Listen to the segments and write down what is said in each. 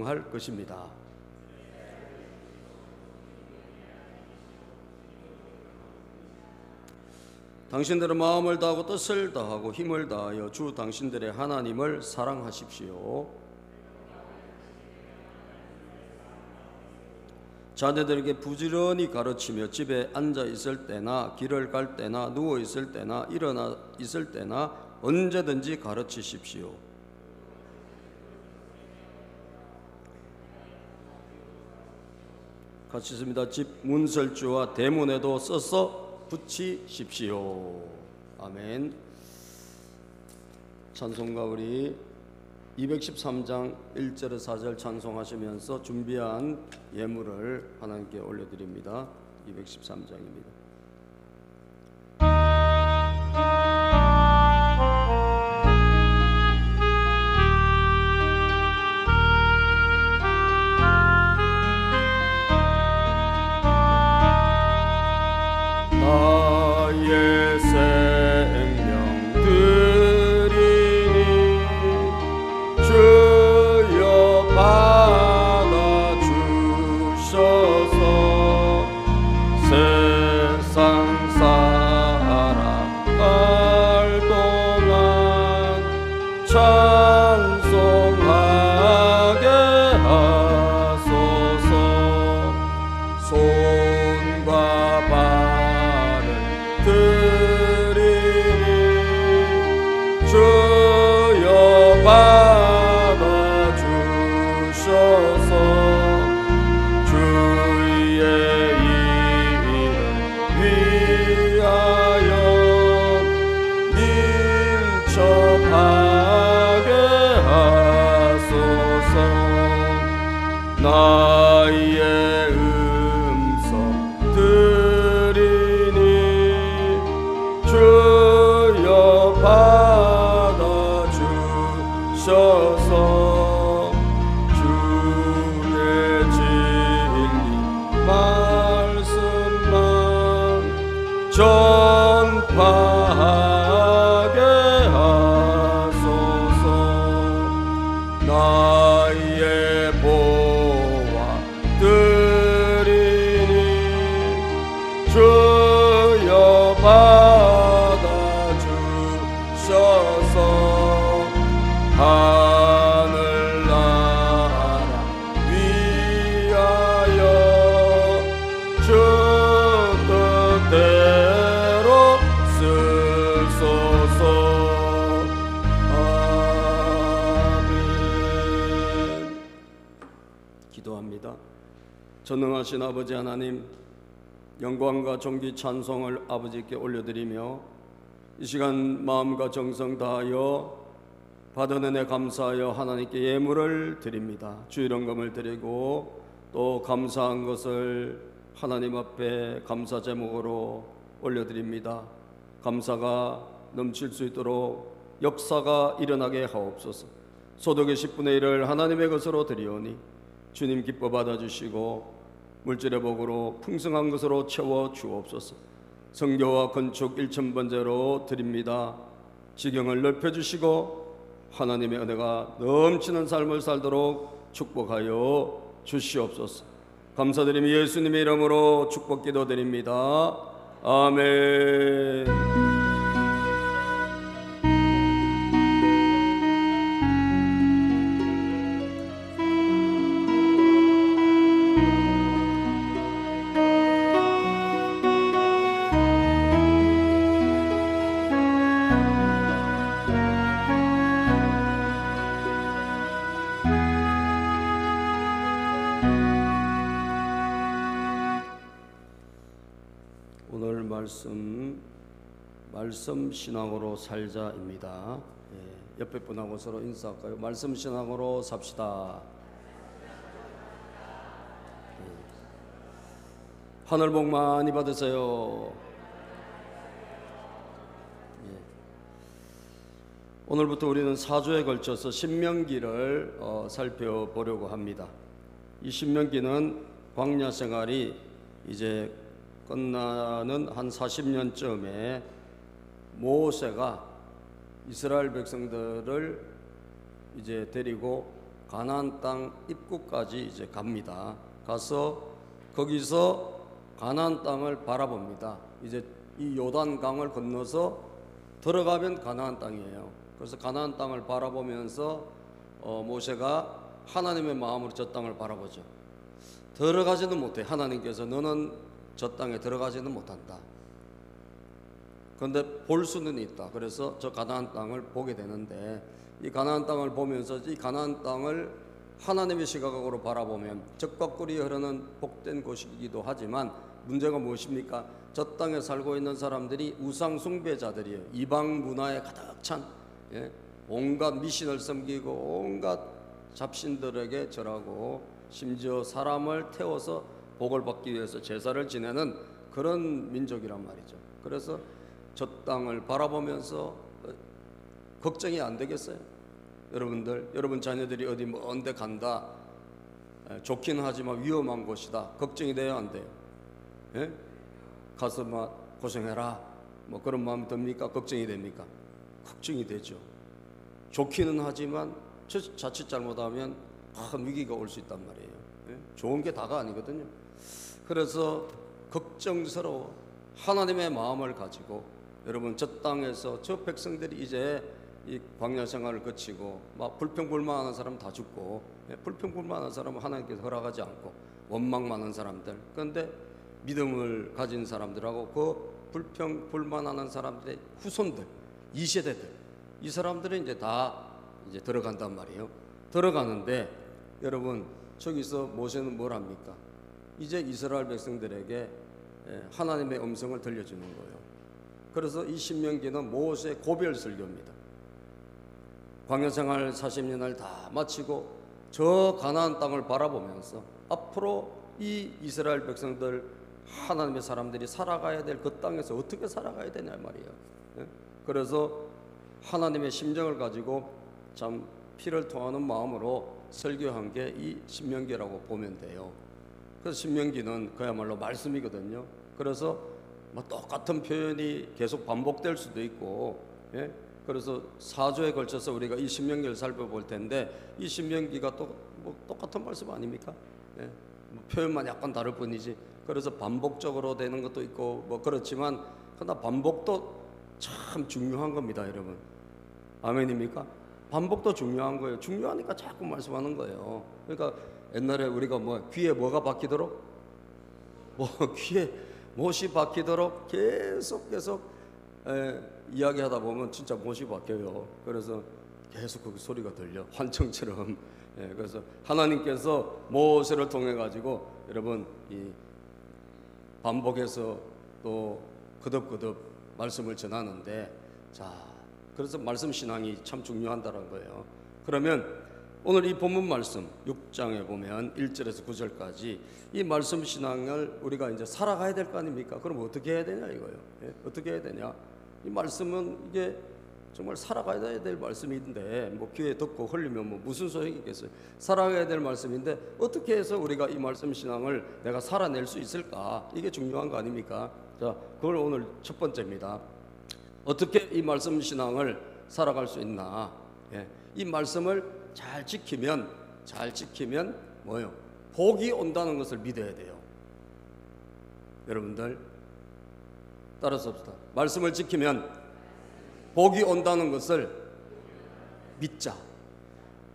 찬송할 것입니다. 당신들은 마음을 다하고 뜻을 다하고 힘을 다하여 주 당신들의 하나님을 사랑하십시오. 자녀들에게 부지런히 가르치며 집에 앉아 있을 때나 길을 갈 때나 누워 있을 때나 일어나 있을 때나 언제든지 가르치십시오. 같이 있습니다. 집 문설주와 대문에도 써서 붙이십시오. 아멘. 찬송가 우리 213장 1절에서 4절 찬송하시면서 준비한 예물을 하나님께 올려드립니다. 213장입니다. 나의 음성 들으니 주여 받아주셔서 주의 진리 말씀만 전파하게 하소서. 나의 보화 드리니 주여 받아주셔서 하늘나라 위하여 주 뜻대로 쓰소서. 기도합니다. 전능하신 아버지 하나님, 영광과 존귀 찬송을 아버지께 올려드리며 이 시간 마음과 정성 다하여 받은 은혜 감사하여 하나님께 예물을 드립니다. 주일 헌금을 드리고 또 감사한 것을 하나님 앞에 감사 제목으로 올려드립니다. 감사가 넘칠 수 있도록 역사가 일어나게 하옵소서. 소득의 10분의 1을 하나님의 것으로 드리오니 주님 기뻐 받아주시고 물질의 복으로 풍성한 것으로 채워 주옵소서. 성교와 건축 1000번제로 드립니다. 지경을 넓혀주시고 하나님의 은혜가 넘치는 삶을 살도록 축복하여 주시옵소서. 감사드리며 예수님의 이름으로 축복 기도드립니다. 아멘. 오늘 말씀 신앙으로 살자입니다. 옆에 분하고 서로 인사할까요? 말씀 신앙으로 삽시다. 하늘 복 많이 받으세요. 오늘부터 우리는 4주에 걸쳐서 신명기를 살펴보려고 합니다. 이 신명기는 광야 생활이 이제 끝나는 한 40년쯤에 모세가 이스라엘 백성들을 이제 데리고 가나안 땅 입구까지 이제 갑니다. 가서 거기서 가나안 땅을 바라봅니다. 이제 이 요단 강을 건너서 들어가면 가나안 땅이에요. 그래서 가나안 땅을 바라보면서 모세가 하나님의 마음으로 저 땅을 바라보죠. 들어가지는 못해. 하나님께서 너는 저 땅에 들어가지는 못한다. 그런데 볼 수는 있다. 그래서 저 가나안 땅을 보게 되는데, 이 가나안 땅을 보면서 이 가나안 땅을 하나님의 시각으로 바라보면 적과 꿀이 흐르는 복된 곳이기도 하지만 문제가 무엇입니까? 저 땅에 살고 있는 사람들이 우상 숭배자들이에요. 이방 문화에 가득 찬, 온갖 미신을 섬기고 온갖 잡신들에게 절하고 심지어 사람을 태워서 복을 받기 위해서 제사를 지내는 그런 민족이란 말이죠. 그래서 저 땅을 바라보면서 걱정이 안 되겠어요? 여러분들, 여러분 자녀들이 어디 먼 데 간다, 좋긴 하지만 위험한 곳이다, 걱정이 돼요, 안 돼요? 예? 가서 막 고생해라, 뭐 그런 마음이 듭니까? 걱정이 됩니까? 걱정이 되죠. 좋기는 하지만 자칫 잘못하면 큰 위기가 올 수 있단 말이에요. 예? 좋은 게 다가 아니거든요. 그래서 걱정스러워 하나님의 마음을 가지고, 여러분 저 땅에서 저 백성들이 이제 이 광야 생활을 거치고 막 불평불만하는 사람 다 죽고, 불평불만한 사람은 하나님께서 허락하지 않고 원망 많은 사람들, 그런데 믿음을 가진 사람들하고 그 불평불만하는 사람들의 후손들, 2세대들, 이 사람들은 이제 다 이제 들어간단 말이에요. 들어가는데 여러분 저기서 모세는 뭘 합니까? 이제 이스라엘 백성들에게 하나님의 음성을 들려주는 거예요. 그래서 이 신명기는 모세 고별 설교입니다. 광야 생활 40년을 다 마치고 저 가나안 땅을 바라보면서 앞으로 이 이스라엘 백성들, 하나님의 사람들이 살아가야 될 그 땅에서 어떻게 살아가야 되냐 말이에요. 그래서 하나님의 심정을 가지고 참 피를 토하는 마음으로 설교한 게 이 신명기라고 보면 돼요. 그래서 신명기는 그야말로 말씀이거든요. 그래서 뭐 똑같은 표현이 계속 반복될 수도 있고, 그래서 4조에 걸쳐서 우리가 이 신명기를 살펴볼 텐데, 이 신명기가 또 뭐 똑같은 말씀 아닙니까? 뭐 표현만 약간 다를 뿐이지. 그래서 반복적으로 되는 것도 있고 뭐 그렇지만, 그러나 반복도 참 중요한 겁니다, 여러분. 아멘입니까? 반복도 중요한 거예요. 중요하니까 자꾸 말씀하는 거예요. 그러니까 옛날에 우리가 뭐 귀에 뭐가 박히도록, 뭐 귀에 못이 박히도록 계속 이야기하다 보면 진짜 못이 박혀요. 그래서 계속 그 소리가 들려, 환청처럼. 그래서 하나님께서 모세를 통해 가지고 여러분 이 반복해서 또 거듭 말씀을 전하는데, 자, 그래서 말씀 신앙이 참 중요하다는 거예요. 그러면 오늘 이 본문 말씀 6장에 보면 1절에서 9절까지 이 말씀 신앙을 우리가 이제 살아가야 될 거 아닙니까? 그럼 어떻게 해야 되냐 이거예요. 어떻게 해야 되냐? 이 말씀은 이게 정말 살아가야 될 말씀인데 뭐 귀에 듣고 흘리면 뭐 무슨 소용이 있겠어요? 살아가야 될 말씀인데 어떻게 해서 우리가 이 말씀 신앙을 내가 살아낼 수 있을까? 이게 중요한 거 아닙니까? 자, 그걸 오늘 첫 번째입니다. 어떻게 이 말씀 신앙을 살아갈 수 있나? 이 말씀을 잘 지키면 뭐요? 복이 온다는 것을 믿어야 돼요. 여러분들 따라서 합시다. 말씀을 지키면 복이 온다는 것을 믿자.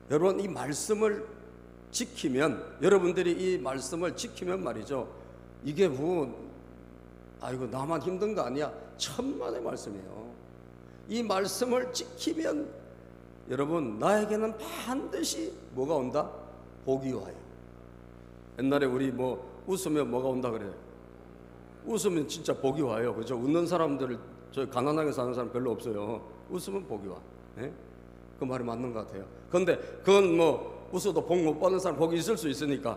여러분 이 말씀을 지키면, 여러분들이 이 말씀을 지키면 말이죠, 이게 뭐 아이고 나만 힘든 거 아니야, 천만의 말씀이에요. 이 말씀을 지키면 여러분 나에게는 반드시 뭐가 온다? 복이 와요. 옛날에 우리 뭐 웃으면 뭐가 온다 그래요? 웃으면 진짜 복이 와요. 그죠? 웃는 사람들을, 저 가난하게 사는 사람 별로 없어요. 웃으면 복이 와. 그 말이 맞는 것 같아요. 그런데 그건 뭐 웃어도 복 못 받는 사람 복이 있을 수 있으니까,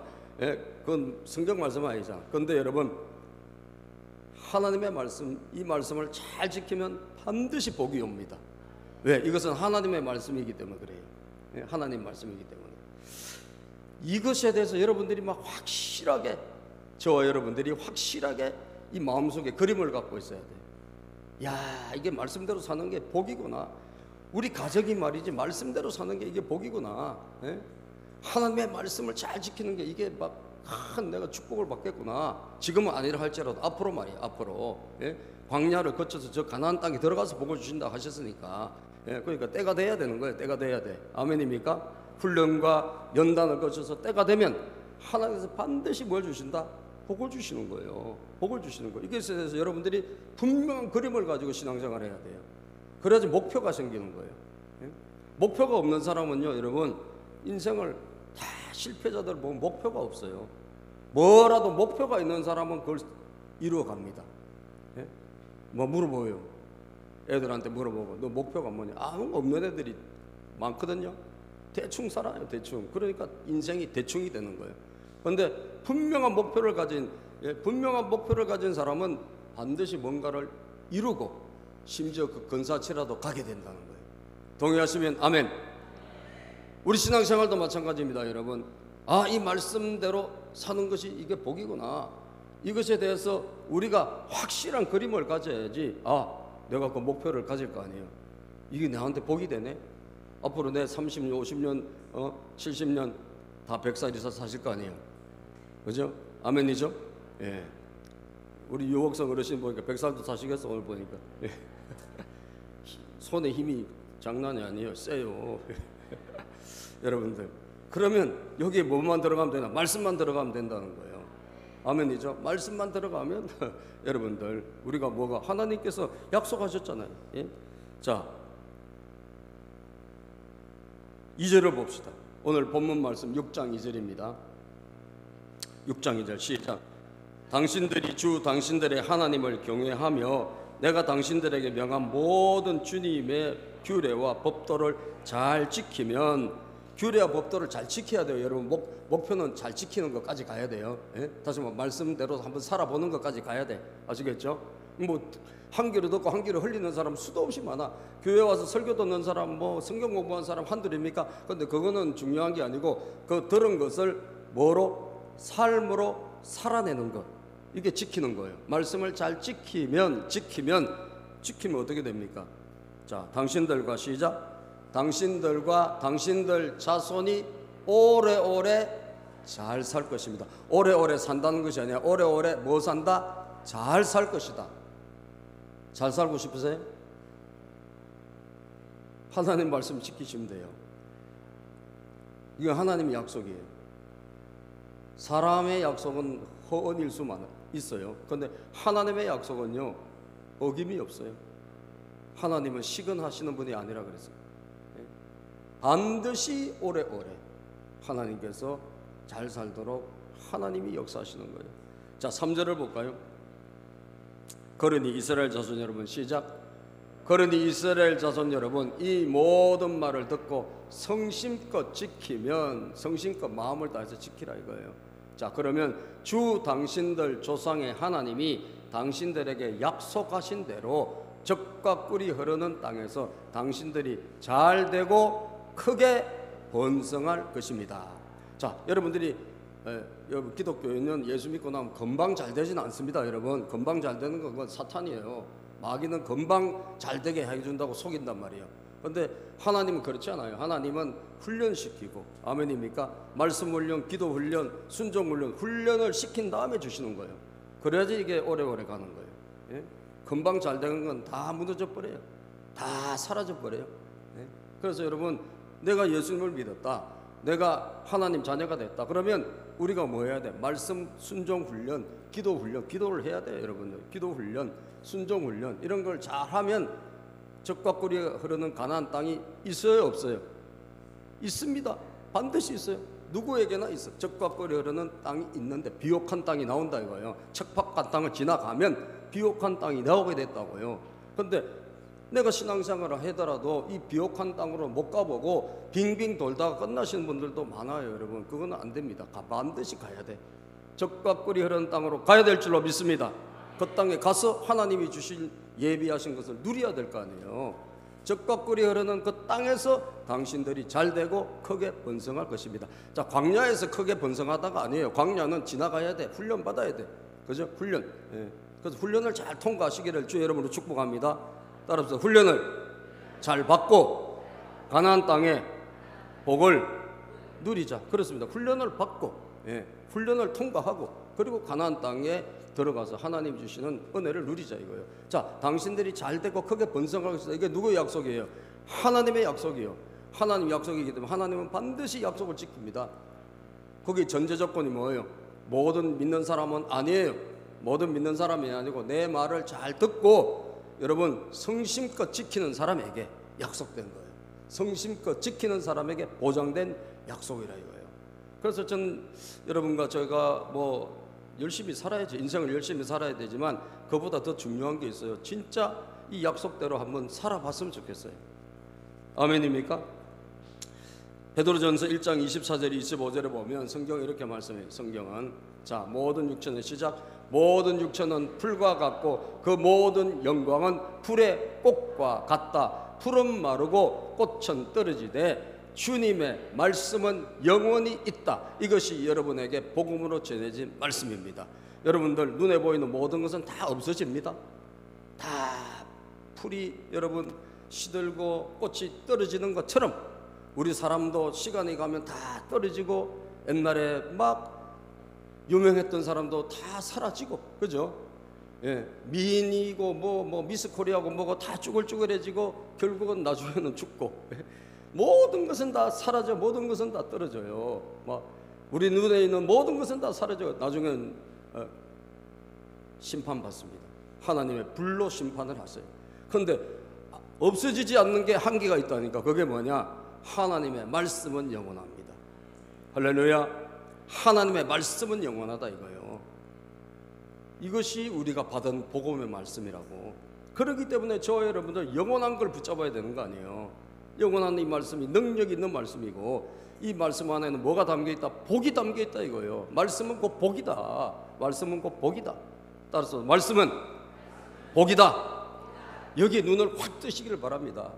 그건 성경 말씀 아니잖아. 그런데 여러분 하나님의 말씀, 이 말씀을 잘 지키면 반드시 복이 옵니다. 왜? 이것은 하나님의 말씀이기 때문에 그래요. 하나님 말씀이기 때문에. 이것에 대해서 여러분들이 막 확실하게, 저와 여러분들이 확실하게 이 마음속에 그림을 갖고 있어야 돼요. 야, 이게 말씀대로 사는 게 복이구나. 우리 가족이 말이지 말씀대로 사는 게 이게 복이구나. 하나님의 말씀을 잘 지키는 게 이게 막 내가 축복을 받겠구나. 지금은 아니라 할지라도 앞으로 말이에요. 앞으로 광야를 거쳐서 저 가나안 땅에 들어가서 복을 주신다 하셨으니까 그러니까 때가 돼야 되는 거예요. 때가 돼야 돼. 아멘입니까? 훈련과 연단을 거쳐서 때가 되면 하나님께서 반드시 뭘 주신다? 복을 주시는 거예요. 복을 주시는 거예요. 이것에 대해서 여러분들이 분명한 그림을 가지고 신앙생활 해야 돼요. 그래야지 목표가 생기는 거예요. 목표가 없는 사람은요, 여러분, 인생을 다 실패자들 보면 목표가 없어요. 뭐라도 목표가 있는 사람은 그걸 이루어갑니다. 뭐 물어보요. 애들한테 물어보고 너 목표가 뭐냐? 아무 없는 애들이 많거든요. 대충 살아요. 대충. 그러니까 인생이 대충이 되는 거예요. 그런데 분명한 목표를 가진 사람은 반드시 뭔가를 이루고 심지어 그 근사치라도 가게 된다는 거예요. 동의하시면 아멘. 우리 신앙생활도 마찬가지입니다, 여러분. 이 말씀대로 사는 것이 이게 복이구나. 이것에 대해서 우리가 확실한 그림을 가져야지. 내가 그 목표를 가질 거 아니에요. 이게 나한테 복이 되네. 앞으로 내 30년, 50년, 70년 다 100살 이상 사실 거 아니에요. 그죠? 아멘이죠? 예. 우리 유옥성 어르신 보니까 100살도 사시겠어, 오늘 보니까. 예. 손에 힘이 장난이 아니에요. 세요. 여러분들. 그러면 여기에 뭐만 들어가면 되나? 말씀만 들어가면 된다는 거예요. 아멘이죠? 말씀만 들어가면 여러분들 우리가 뭐가 하나님께서 약속하셨잖아요. 예? 자, 2절을 봅시다. 오늘 본문 말씀 6장 2절입니다. 6장 2절 시작. 당신들이 주 당신들의 하나님을 경외하며 내가 당신들에게 명한 모든 주님의 규례와 법도를 잘 지키면, 규례와 법도를 잘 지켜야 돼요. 여러분 목표는 잘 지키는 것까지 가야 돼요. 예? 다시 말씀대로 한번 살아보는 것까지 가야 돼. 아시겠죠? 한 귀로 듣고 한 귀로 흘리는 사람 수도 없이 많아. 교회 와서 설교 듣는 사람, 성경 공부한 사람 한둘입니까? 근데 그거는 중요한 게 아니고 그 들은 것을 뭐로? 삶으로 살아내는 것. 이게 지키는 거예요. 말씀을 잘 지키면 어떻게 됩니까? 자, 당신들과 시작. 당신들과 당신들 자손이 오래오래 잘 살 것입니다. 오래오래 산다는 것이 아니라 오래오래 뭐 산다? 잘 살 것이다. 잘 살고 싶으세요? 하나님 말씀 지키시면 돼요. 이거 하나님의 약속이에요. 사람의 약속은 허언일 수만 있어요. 그런데 하나님의 약속은요, 어김이 없어요. 하나님은 시근하시는 분이 아니라 그랬어요. 반드시 오래오래 하나님께서 잘 살도록 하나님이 역사하시는 거예요. 자, 3절을 볼까요? 그러니 이스라엘 자손 여러분 시작. 그러니 이스라엘 자손 여러분 이 모든 말을 듣고 성심껏 지키면, 성심껏 마음을 다해서 지키라 이거예요. 자, 그러면 주 당신들 조상의 하나님이 당신들에게 약속하신 대로 젖과 꿀이 흐르는 땅에서 당신들이 잘 되고 크게 번성할 것입니다. 자, 여러분들이 기독교인은 예수 믿고 나면 금방 잘 되지는 않습니다. 여러분, 금방 잘 되는 건 그건 사탄이에요. 마귀는 금방 잘 되게 해준다고 속인단 말이에요. 그런데 하나님은 그렇지 않아요. 하나님은 훈련시키고, 아멘입니까? 말씀 훈련, 기도 훈련, 순종 훈련, 훈련을 시킨 다음에 주시는 거예요. 그래야지 이게 오래오래 가는 거예요. 예? 금방 잘 되는 건 다 무너져 버려요. 다 사라져 버려요. 예? 그래서 여러분, 내가 예수님을 믿었다, 내가 하나님 자녀가 됐다, 그러면 우리가 뭐 해야 돼? 말씀 순종 훈련, 기도 훈련, 기도를 해야 돼요. 여러분들, 기도 훈련, 순종 훈련, 이런 걸 잘하면 젖과 꿀이 흐르는 가나안 땅이 있어요, 없어요? 있습니다. 반드시 있어요. 누구에게나 있어. 젖과 꿀이 흐르는 땅이 있는데 비옥한 땅이 나온다 이거예요. 척박한 땅을 지나가면 비옥한 땅이 나오게 됐다고요. 그런데 내가 신앙생활을 하더라도 이 비옥한 땅으로 못 가보고 빙빙 돌다가 끝나시는 분들도 많아요. 여러분, 그건 안 됩니다. 반드시 가야 돼. 젖과 꿀이 흐르는 땅으로 가야 될 줄로 믿습니다. 그 땅에 가서 하나님이 주신 예비하신 것을 누려야 될 거 아니에요. 젖과 꿀이 흐르는 그 땅에서 당신들이 잘 되고 크게 번성할 것입니다. 자, 광야에서 크게 번성하다가 아니에요. 광야는 지나가야 돼. 훈련 받아야 돼. 그죠? 훈련. 예. 그래서 훈련을 잘 통과하시기를 주 여러분으로 축복합니다. 따라서 훈련을 잘 받고 가나안 땅에 복을 누리자. 그렇습니다. 훈련을 받고, 훈련을 통과하고, 그리고 가나안 땅에 들어가서 하나님 주시는 은혜를 누리자 이거예요. 자, 당신들이 잘 되고 크게 번성하고 있다. 이게 누구의 약속이에요? 하나님의 약속이에요. 하나님 약속이기 때문에 하나님은 반드시 약속을 지킵니다. 거기 전제 조건이 뭐예요? 모든 믿는 사람은 아니에요. 모든 믿는 사람이 아니고 내 말을 잘 듣고 여러분 성심껏 지키는 사람에게 약속된 거예요. 성심껏 지키는 사람에게 보장된 약속이라 이거예요. 그래서 전 여러분과 저희가 뭐 열심히 살아야죠. 인생을 열심히 살아야 되지만 그보다 더 중요한 게 있어요. 진짜 이 약속대로 한번 살아봤으면 좋겠어요. 아멘입니까? 베드로전서 1장 24절 25절에 보면 성경이 이렇게 말씀해요. 성경은 자, 모든 육체는 시작, 모든 육체는 풀과 같고 그 모든 영광은 풀의 꽃과 같다. 풀은 마르고 꽃은 떨어지되 주님의 말씀은 영원히 있다. 이것이 여러분에게 복음으로 전해진 말씀입니다. 여러분들 눈에 보이는 모든 것은 다 없어집니다. 다 풀이 여러분 시들고 꽃이 떨어지는 것처럼 우리 사람도 시간이 가면 다 떨어지고 옛날에 막 유명했던 사람도 다 사라지고, 그죠? 미인이고 뭐 미스 코리아고 뭐고 다 쭈글쭈글해지고 결국은 나중에는 죽고 모든 것은 다 사라져. 모든 것은 다 떨어져요. 막 우리 눈에 있는 모든 것은 다 사라져. 나중엔 심판받습니다. 하나님의 불로 심판을 하세요. 그런데 없어지지 않는 게 한계가 있다니까. 그게 뭐냐? 하나님의 말씀은 영원합니다. 할렐루야. 하나님의 말씀은 영원하다 이거예요. 이것이 우리가 받은 복음의 말씀이라고. 그렇기 때문에 저와 여러분들 영원한 걸 붙잡아야 되는 거 아니에요. 영원한 이 말씀이 능력 있는 말씀이고 이 말씀 안에는 뭐가 담겨있다? 복이 담겨있다 이거예요. 말씀은 곧 복이다. 말씀은 곧 복이다. 따라서 말씀은 복이다. 여기에 눈을 확 뜨시기를 바랍니다.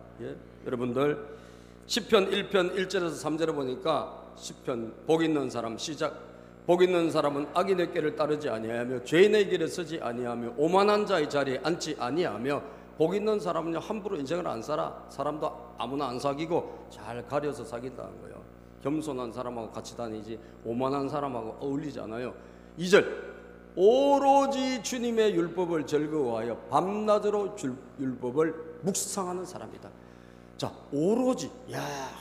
여러분들 시편 1편 1절에서 3절에 보니까 시편 복 있는 사람 시작. 복 있는 사람은 악인의 길을 따르지 아니하며 죄인의 길에 서지 아니하며 오만한 자의 자리에 앉지 아니하며 복 있는 사람은요 함부로 인생을 안 살아. 사람도 아무나 안 사귀고 잘 가려서 사귄다는 거예요. 겸손한 사람하고 같이 다니지 오만한 사람하고 어울리지 않아요. 2절 오로지 주님의 율법을 즐거워하여 밤낮으로 율법을 묵상하는 사람이다. 자, 오로지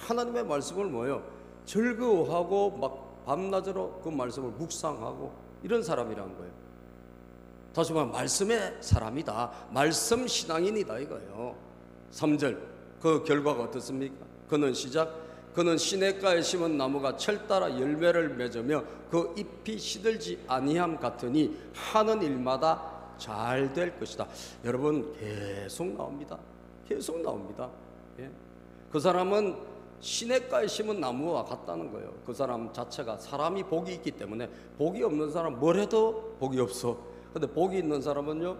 하나님의 말씀을 뭐예요? 즐거워하고 막 밤낮으로 그 말씀을 묵상하고 이런 사람이라는 거예요. 다시 말하면 말씀의 사람이다. 말씀 신앙인이다 이거예요. 3절 그 결과가 어떻습니까? 그는 시작 그는 시냇가에 심은 나무가 철 따라 열매를 맺으며 그 잎이 시들지 아니함 같으니 하는 일마다 잘 될 것이다. 여러분 계속 나옵니다. 계속 나옵니다. 그 사람은 시냇가에 심은 나무와 같다는 거예요. 그 사람 자체가 사람이 복이 있기 때문에 복이 없는 사람 뭘 해도 복이 없어. 근데 복이 있는 사람은요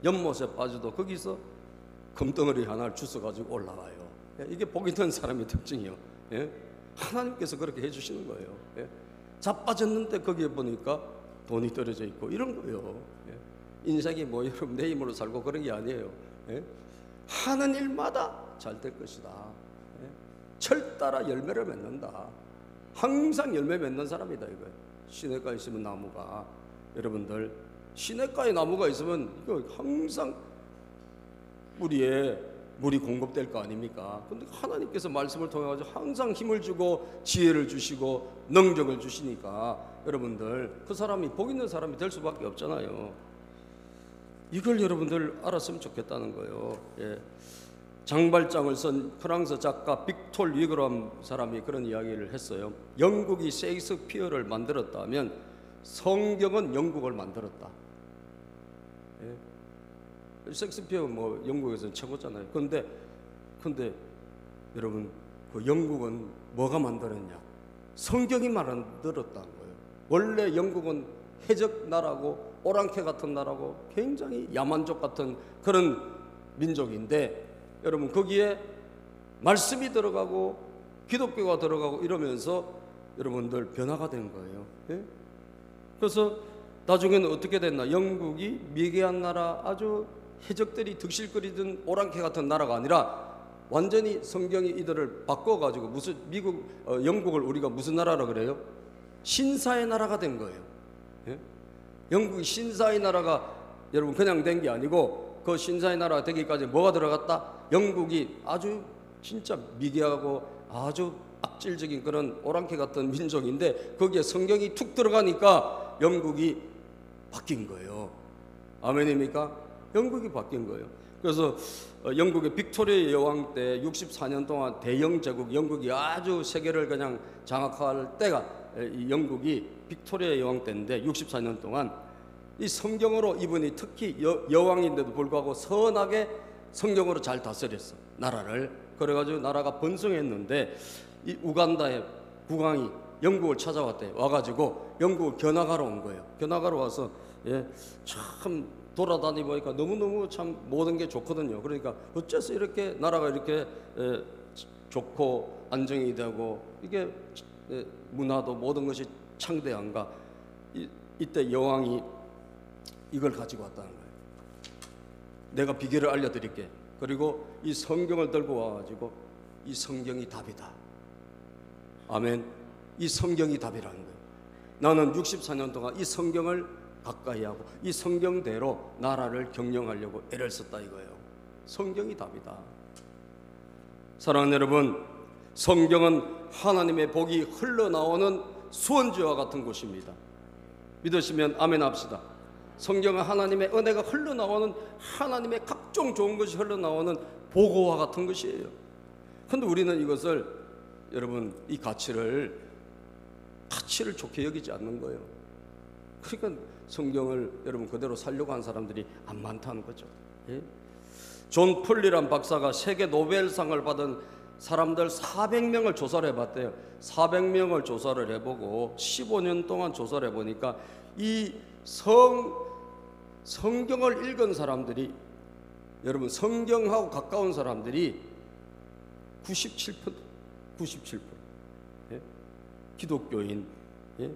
연못에 빠져도 거기서 금덩어리 하나를 주워가지고 올라가요. 이게 복 있는 사람의 특징이에요. 하나님께서 그렇게 해주시는 거예요. 자빠졌는데 거기에 보니까 돈이 떨어져 있고 이런 거예요. 인생이 뭐 여러분 내 힘으로 살고 그런 게 아니에요. 하는 일마다 잘 될 것이다. 철 따라 열매를 맺는다. 항상 열매 맺는 사람이다 이거예요. 시냇가에 있으면 나무가 여러분들 시냇가에 나무가 있으면 이거 항상 물이 공급될 거 아닙니까? 근데 하나님께서 말씀을 통해 가지고 항상 힘을 주고 지혜를 주시고 능력을 주시니까 여러분들 그 사람이 복 있는 사람이 될 수밖에 없잖아요. 이걸 여러분들 알았으면 좋겠다는 거예요. 장발장을 쓴 프랑스 작가 빅톨 위그람 사람이 그런 이야기를 했어요. 영국이 셰익스피어를 만들었다면 성경은 영국을 만들었다. 셰익스피어는 뭐 영국에서는 최고잖아요. 근데 여러분 그 영국은 뭐가 만들었냐? 성경이 만들었다는 거예요. 원래 영국은 해적 나라고 오랑캐 같은 나라고 굉장히 야만족 같은 그런 민족인데 여러분 거기에 말씀이 들어가고 기독교가 들어가고 이러면서 여러분들 변화가 된 거예요. 그래서 나중에는 어떻게 됐나? 영국이 미개한 나라 아주 해적들이 득실거리던 오랑캐 같은 나라가 아니라 완전히 성경이 이들을 바꿔가지고 무슨 영국을 우리가 무슨 나라라 그래요? 신사의 나라가 된 거예요. 예? 영국이 신사의 나라가 여러분 그냥 된 게 아니고 그 신사의 나라가 되기까지 뭐가 들어갔다? 영국이 아주 진짜 미개하고 아주 악질적인 그런 오랑캐 같은 민족인데 거기에 성경이 툭 들어가니까 영국이 바뀐 거예요. 아멘입니까? 영국이 바뀐 거예요. 그래서 영국의 빅토리아 여왕 때 64년 동안 대영 제국 영국이 아주 세계를 그냥 장악할 때가 이 영국이 빅토리아 여왕 때인데 64년 동안 이 성경으로 이분이 특히 여왕인데도 불구하고 선하게 성경으로 잘 다스렸어 나라를. 그래가지고 나라가 번성했는데 이 우간다의 국왕이 영국을 찾아왔대. 와가지고 영국을 견학하러 온 거예요. 견학하러 와서 참 돌아다니 보니까 너무너무 참 모든 게 좋거든요. 그러니까 어째서 이렇게 나라가 이렇게 좋고 안정이 되고 이게 문화도 모든 것이 창대한가. 이때 여왕이 이걸 가지고 왔다는 거예요. 내가 비결을 알려드릴게. 그리고 이 성경을 들고 와가지고 이 성경이 답이다. 아멘. 이 성경이 답이라는 거예요. 나는 64년 동안 이 성경을 가까이 하고 이 성경대로 나라를 경영하려고 애를 썼다 이거예요. 성경이 답이다. 사랑하는 여러분, 성경은 하나님의 복이 흘러나오는 수원지와 같은 곳입니다. 믿으시면 아멘 합시다. 성경은 하나님의 은혜가 흘러나오는 하나님의 각종 좋은 것이 흘러나오는 보고와 같은 것이에요. 그런데 우리는 이것을 여러분 이 가치를 좋게 여기지 않는 거예요. 그러니까 성경을 여러분 그대로 살려고 한 사람들이 안 많다는 거죠. 예? 존 풀리란 박사가 세계 노벨상을 받은 사람들 400명을 조사를 해봤대요. 400명을 조사를 해보고 15년 동안 조사를 해보니까 이 성경을 읽은 사람들이 여러분 성경하고 가까운 사람들이 97%, 예? 기독교인, 예?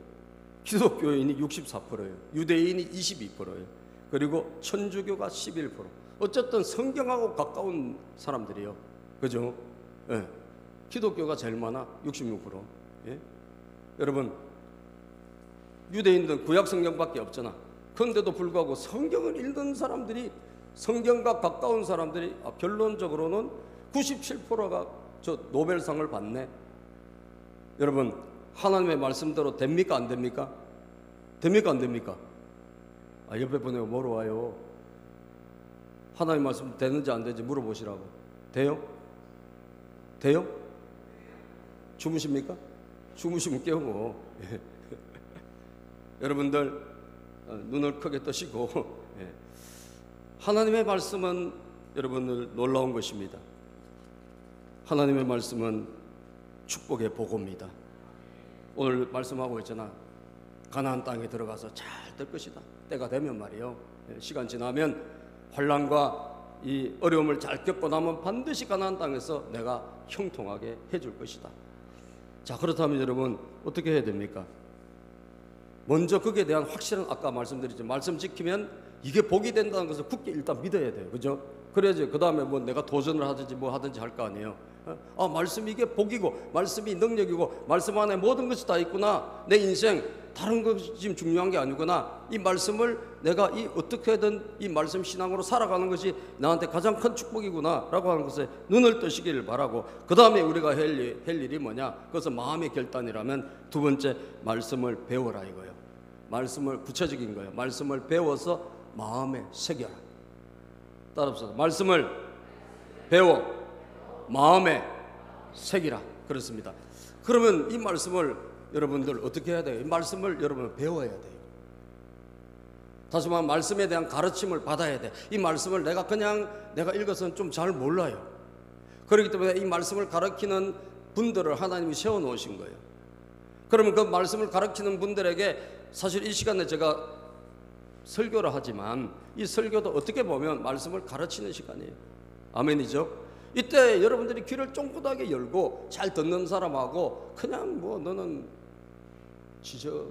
기독교인이 64%예요. 유대인이 22%예요. 그리고 천주교가 11%. 어쨌든 성경하고 가까운 사람들이요. 그죠? 예. 기독교가 제일 많아. 66%. 예? 여러분 유대인들은 구약 성경밖에 없잖아. 그런데도 불구하고 성경을 읽는 사람들이 성경과 가까운 사람들이 결론적으로는 97%가 저 노벨상을 받네. 여러분 하나님의 말씀대로 됩니까 안 됩니까? 됩니까 안 됩니까? 옆에 분에게 물어봐요. 하나님 말씀 되는지 안 되는지 물어보시라고. 돼요? 돼요? 주무십니까? 주무시면 깨우고. 여러분들 눈을 크게 뜨시고 하나님의 말씀은 여러분들 놀라운 것입니다. 하나님의 말씀은 축복의 보고입니다. 오늘 말씀하고 있잖아. 가나안 땅에 들어가서 잘 될 것이다. 때가 되면 말이요. 시간 지나면 환난과 이 어려움을 잘 겪고 나면 반드시 가나안 땅에서 내가 형통하게 해줄 것이다. 자, 그렇다면 여러분 어떻게 해야 됩니까? 먼저 거기에 대한 확실한 아까 말씀드렸죠. 말씀 지키면 이게 복이 된다는 것을 굳게 일단 믿어야 돼요. 그죠? 그래야지 그 다음에 뭐 내가 도전을 하든지 뭐 하든지 할 거 아니에요. 말씀이 이게 복이고 말씀이 능력이고 말씀 안에 모든 것이 다 있구나. 내 인생 다른 것이 지금 중요한 게 아니구나. 이 말씀을 내가 어떻게든 이 말씀 신앙으로 살아가는 것이 나한테 가장 큰 축복이구나 라고 하는 것에 눈을 뜨시기를 바라고, 그 다음에 우리가 할 일이 뭐냐? 그것은 마음의 결단이라면 두 번째, 말씀을 배워라 이거예요. 말씀을 구체적인 거예요. 말씀을 배워서 마음에 새겨라. 따라합시다. 말씀을 배워 마음에 새기라. 그렇습니다. 그러면 이 말씀을 여러분들 어떻게 해야 돼요? 이 말씀을 여러분 배워야 돼요. 다시 말하면 말씀에 대한 가르침을 받아야 돼. 이 말씀을 내가 읽어서는 좀 잘 몰라요. 그렇기 때문에 이 말씀을 가르치는 분들을 하나님이 세워놓으신 거예요. 그러면 그 말씀을 가르치는 분들에게 사실 이 시간에 제가 설교를 하지만 이 설교도 어떻게 보면 말씀을 가르치는 시간이에요. 아멘이죠? 이때 여러분들이 귀를 쫑긋하게 열고 잘 듣는 사람하고 그냥 뭐 너는 지적여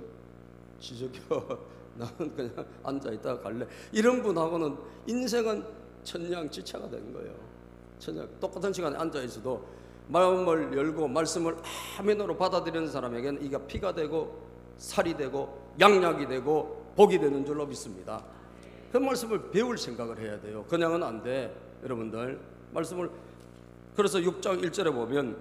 나는 그냥 앉아있다가 갈래 이런 분하고는 인생은 천냥지차가 되는 거예요. 똑같은 시간에 앉아 있어도 마음을 열고 말씀을 아멘으로 받아들이는 사람에게는 이가 피가 되고 살이 되고 양약이 되고 복이 되는 줄로 믿습니다. 그 말씀을 배울 생각을 해야 돼요. 그냥은 안 돼. 여러분들 말씀을, 그래서 6장 1절에 보면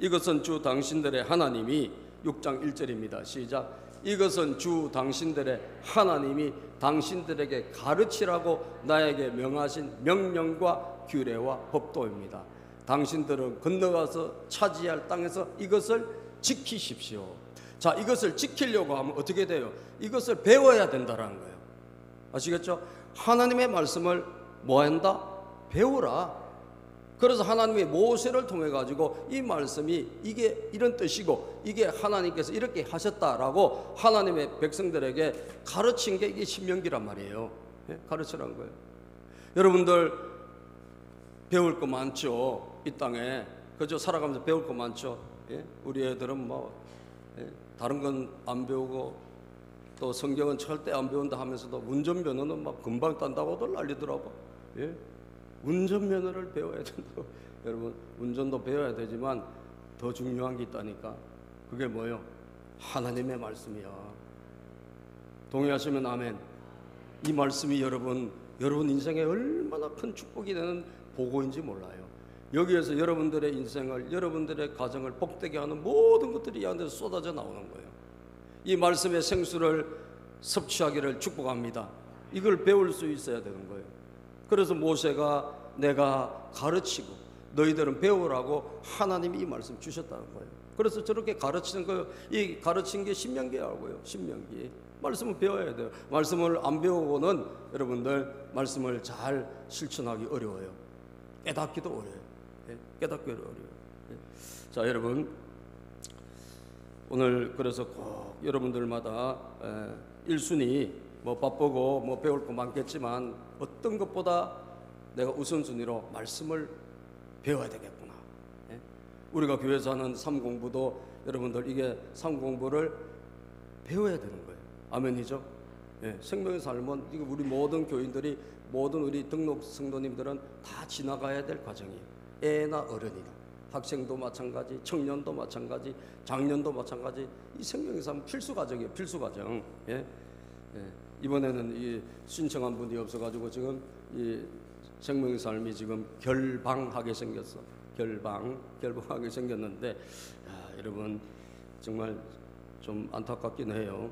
이것은 주 당신들의 하나님이, 6장 1절입니다. 시작. 이것은 주 당신들의 하나님이 당신들에게 가르치라고 나에게 명하신 명령과 규례와 법도입니다. 당신들은 건너가서 차지할 땅에서 이것을 지키십시오. 자, 이것을 지키려고 하면 어떻게 돼요? 이것을 배워야 된다는 거예요. 아시겠죠? 하나님의 말씀을 뭐 한다? 배우라. 그래서 하나님이 모세를 통해 가지고 이 말씀이 이게 이런 뜻이고 이게 하나님께서 이렇게 하셨다라고 하나님의 백성들에게 가르친 게 이게 신명기란 말이에요. 예? 가르치라는 거예요. 여러분들 배울 거 많죠. 이 땅에 그죠? 살아가면서 배울 거 많죠. 예? 우리 애들은 뭐 다른 건 안 배우고 또 성경은 절대 안 배운다 하면서도 운전면허는 막 금방 딴다고들 난리더라고. 예? 운전면허를 배워야 된다고. 여러분 운전도 배워야 되지만 더 중요한 게 있다니까. 그게 뭐예요? 하나님의 말씀이야. 동의하시면 아멘. 이 말씀이 여러분 인생에 얼마나 큰 축복이 되는 보고인지 몰라요. 여기에서 여러분들의 인생을, 여러분들의 가정을 복되게 하는 모든 것들이 이 안에서 쏟아져 나오는 거예요. 이 말씀의 생수를 섭취하기를 축복합니다. 이걸 배울 수 있어야 되는 거예요. 그래서 모세가 내가 가르치고 너희들은 배우라고 하나님이 이 말씀 주셨다는 거예요. 그래서 저렇게 가르치는 거예요. 이 가르친 게 신명기라고요. 신명기. 말씀을 배워야 돼요. 말씀을 안 배우고는 여러분들 말씀을 잘 실천하기 어려워요. 깨닫기도 어려워요. 깨닫기 어려워요. 자, 여러분 오늘 그래서 꼭 여러분들마다 1순위 뭐 바쁘고 뭐 배울 거 많겠지만 어떤 것보다 내가 우선순위로 말씀을 배워야 되겠구나. 우리가 교회에서 하는 삶공부도 여러분들 이게 삶공부를 배워야 되는 거예요. 아멘이죠? 생명의 삶은 이거 우리 모든 교인들이, 모든 우리 등록 성도님들은 다 지나가야 될 과정이에요. 애나 어른이나 학생도 마찬가지, 청년도 마찬가지, 장년도 마찬가지. 이 생명의 삶 필수 과정이에요. 필수 과정. 이번에는 이 신청한 분이 없어가지고 지금 이 생명의 삶이 지금 결방하게 생겼어. 결방하게 생겼는데, 야, 여러분 정말 좀 안타깝긴 해요.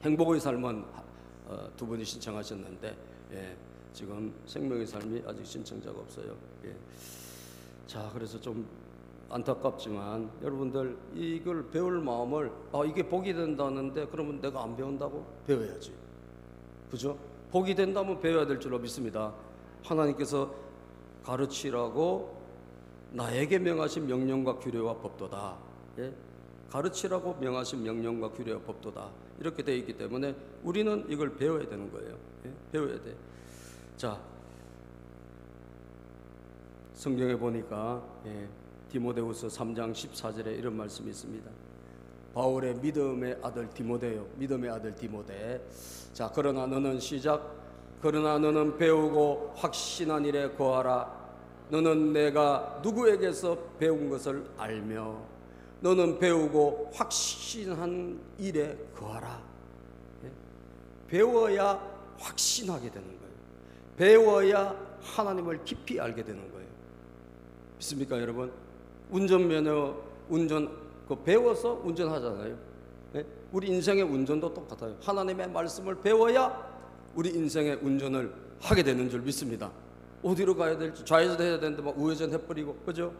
행복의 삶은 두 분이 신청하셨는데 지금 생명의 삶이 아직 신청자가 없어요. 자, 그래서 좀 안타깝지만 여러분들 이걸 배울 마음을, 이게 복이 된다는데 그러면 내가 안 배운다고? 배워야지. 그죠? 복이 된다면 배워야 될 줄로 믿습니다. 하나님께서 가르치라고 나에게 명하신 명령과 규례와 법도다. 가르치라고 명하신 명령과 규례와 법도다. 이렇게 되어 있기 때문에 우리는 이걸 배워야 되는 거예요. 배워야 돼. 자, 성경에 보니까 디모데후서 3장 14절에 이런 말씀이 있습니다. 바울의 믿음의 아들 디모데요. 믿음의 아들 디모데. 자, 그러나 너는 시작. 그러나 너는 배우고 확신한 일에 거하라. 너는 내가 누구에게서 배운 것을 알며 너는 배우고 확신한 일에 거하라. 배워야 확신하게 되는 거예요. 배워야 하나님을 깊이 알게 되는 거예요. 믿습니까, 여러분? 운전면허, 그 배워서 운전하잖아요. 우리 인생의 운전도 똑같아요. 하나님의 말씀을 배워야 우리 인생의 운전을 하게 되는 줄 믿습니다. 어디로 가야 될지, 좌회전 해야 되는데 막 우회전 해버리고, 그죠?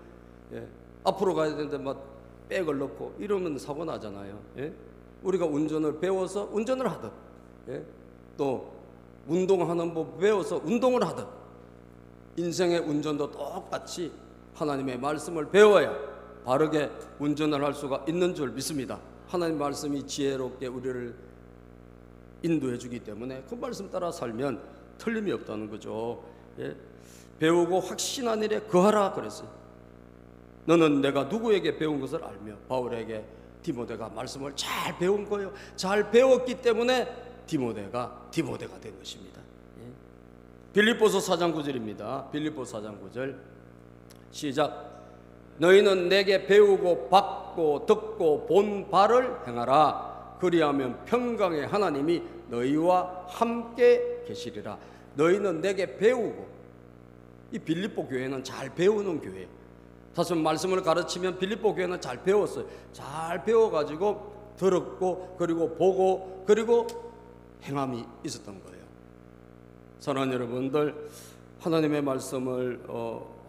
앞으로 가야 되는데 막 백을 넣고 이러면 사고 나잖아요. 우리가 운전을 배워서 운전을 하듯, 또 운동하는 법 배워서 운동을 하듯, 인생의 운전도 똑같이 하나님의 말씀을 배워야 바르게 운전을 할 수가 있는 줄 믿습니다. 하나님 말씀이 지혜롭게 우리를 인도해 주기 때문에 그 말씀 따라 살면 틀림이 없다는 거죠. 배우고 확신한 일에 거하라 그랬어요. 너는 내가 누구에게 배운 것을 알며, 바울에게 디모데가 말씀을 잘 배운 거예요. 잘 배웠기 때문에 디모데가 된 것입니다. 빌립보서 4장 9절입니다. 빌립보서 4장 9절 시작. 너희는 내게 배우고 받고 듣고 본 바를 행하라. 그리하면 평강의 하나님이 너희와 함께 계시리라. 너희는 내게 배우고, 이 빌립보 교회는 잘 배우는 교회예요. 다시 말씀을 가르치면 빌립보 교회는 잘 배웠어요. 잘 배워가지고 들었고 그리고 보고 그리고 행함이 있었던 거예요. 사랑하는 여러분들, 하나님의 말씀을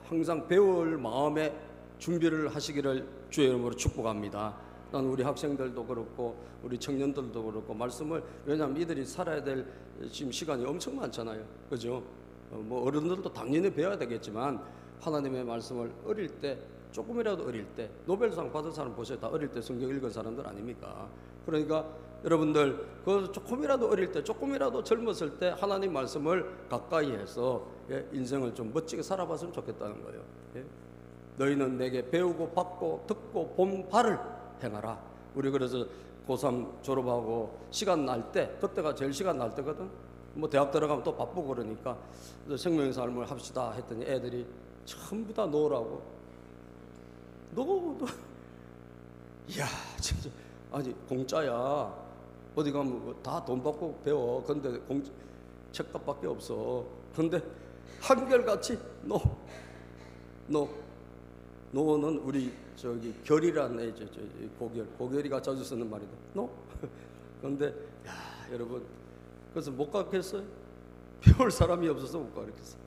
항상 배울 마음에 준비를 하시기를 주의 이름으로 축복합니다. 난 우리 학생들도 그렇고 우리 청년들도 그렇고 말씀을, 왜냐하면 이들이 살아야 될 지금 시간이 엄청 많잖아요. 그죠? 뭐 어른들도 당연히 배워야 되겠지만 하나님의 말씀을 어릴 때, 조금이라도 어릴 때, 노벨상 받은 사람 보세요. 다 어릴 때 성경 읽은 사람들 아닙니까? 그러니까 여러분들 그 조금이라도 어릴 때, 조금이라도 젊었을 때 하나님 말씀을 가까이 해서 인생을 좀 멋지게 살아봤으면 좋겠다는 거예요. 너희는 내게 배우고 받고 듣고 본 바를 행하라. 우리 그래서 고3 졸업하고 시간 날 때, 그때가 제일 시간 날 때거든. 뭐 대학 들어가면 또 바쁘고 그러니까 생명의 삶을 합시다 했더니 애들이 전부 다 놓으라고. 이야 진짜, 아니 공짜야. 어디 가면 다 돈 받고 배워. 근데 책값밖에 없어. 근데 한결같이 노는 우리 저기 결이란 애, 고결이가 자주 쓰는 말이다. 그런데 야 여러분, 그래서 못 가르쳤어요. 배울 사람이 없어서 못 가르쳤어요.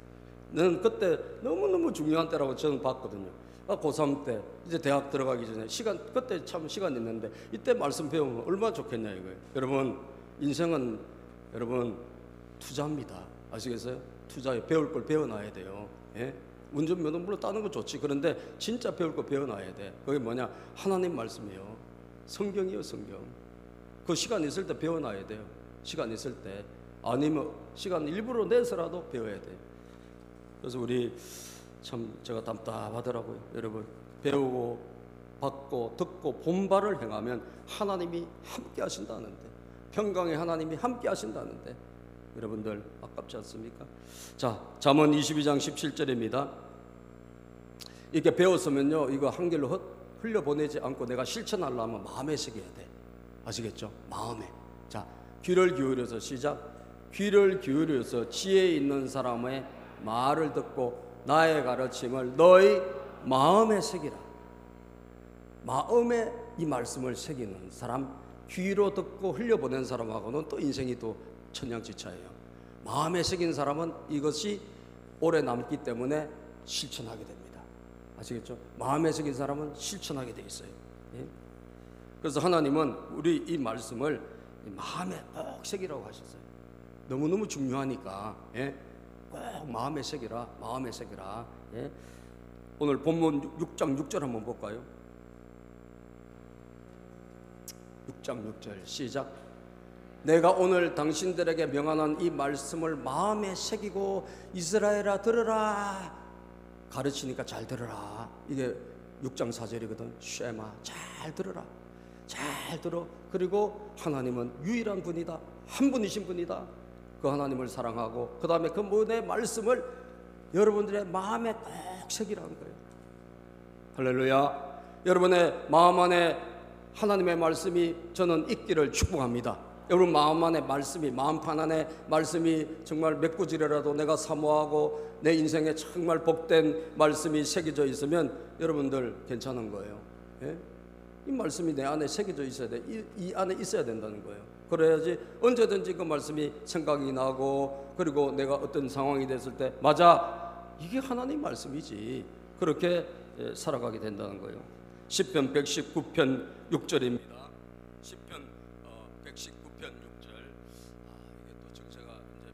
저는 그때 너무너무 중요한 때라고 저는 봤거든요. 고3 때 이제 대학 들어가기 전에 시간, 그때 참 시간 있는데 이때 말씀 배우면 얼마나 좋겠냐 이거예요. 여러분 인생은 여러분 투자입니다. 아시겠어요? 투자에 배울 걸 배워놔야 돼요. 예? 운전면허 물론 따는 거 좋지. 그런데 진짜 배울 거 배워놔야 돼. 그게 뭐냐? 하나님 말씀이요. 성경이요, 성경. 그 시간 있을 때 배워놔야 돼요. 시간 있을 때. 아니면 시간 일부러 내서라도 배워야 돼요. 그래서 우리 참 제가 답답하더라고요. 여러분 배우고 받고 듣고 본 바를 행하면 하나님이 함께 하신다는데, 평강의 하나님이 함께 하신다는데 여러분들 아깝지 않습니까? 자, 잠언 22장 17절입니다. 이렇게 배웠으면요 이거 한결로 흘려보내지 않고 내가 실천하려면 마음에 새겨야 돼. 아시겠죠? 마음에. 자, 귀를 기울여서 시작. 귀를 기울여서 지혜 있는 사람의 말을 듣고 나의 가르침을 너희 마음에 새기라. 마음에 이 말씀을 새기는 사람, 귀로 듣고 흘려보낸 사람하고는 또 인생이 또 천냥지차예요. 마음에 새긴 사람은 이것이 오래 남기 때문에 실천하게 됩니다. 아시겠죠? 마음에 새긴 사람은 실천하게 돼 있어요. 예? 그래서 하나님은 우리 이 말씀을 마음에 꼭 새기라고 하셨어요. 너무너무 중요하니까. 예? 꼭 마음에 새기라. 마음에 새기라. 예? 오늘 본문 6장 6절 한번 볼까요? 6장 6절 시작. 내가 오늘 당신들에게 명하는 이 말씀을 마음에 새기고 이스라엘아 들으라. 가르치니까 잘 들으라. 이게 6장 4절이거든. 쉐마, 잘 들으라. 잘 들어. 그리고 하나님은 유일한 분이다. 한 분이신 분이다. 그 하나님을 사랑하고 그 다음에 그 모든 말씀을 여러분들의 마음에 꼭 새기라는 거예요. 할렐루야. 여러분의 마음 안에 하나님의 말씀이 저는 있기를 축복합니다. 여러분 마음 안에 말씀이, 마음판 안에 말씀이 정말 맺고지려라도 내가 사모하고 내 인생에 정말 복된 말씀이 새겨져 있으면 여러분들 괜찮은 거예요. 예? 이 말씀이 내 안에 새겨져 있어야 돼. 이 안에 있어야 된다는 거예요. 그래야지 언제든지 그 말씀이 생각이 나고 그리고 내가 어떤 상황이 됐을 때 맞아, 이게 하나님 말씀이지. 그렇게 살아가게 된다는 거예요. 시편 119편 6절입니다. 시편 119편 6절. 이게 또 정세가 이제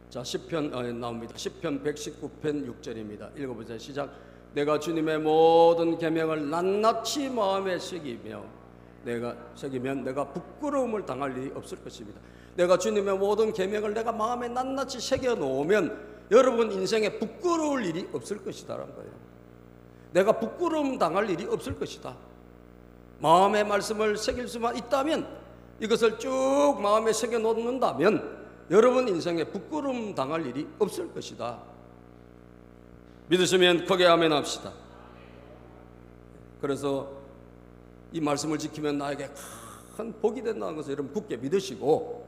자, 시편 나옵니다. 시편 119편 6절입니다. 읽어보세요. 시작. 내가 주님의 모든 계명을 낱낱이 마음에 새기면 내가 부끄러움을 당할 일이 없을 것입니다. 내가 주님의 모든 계명을 내가 마음에 낱낱이 새겨 놓으면 여러분 인생에 부끄러울 일이 없을 것이다라는 거예요. 내가 부끄러움 당할 일이 없을 것이다. 마음의 말씀을 새길 수만 있다면, 이것을 쭉 마음에 새겨 놓는다면 여러분 인생에 부끄러움 당할 일이 없을 것이다. 믿으시면 크게 아멘 합시다. 그래서 이 말씀을 지키면 나에게 큰 복이 된다는 것을 여러분 굳게 믿으시고,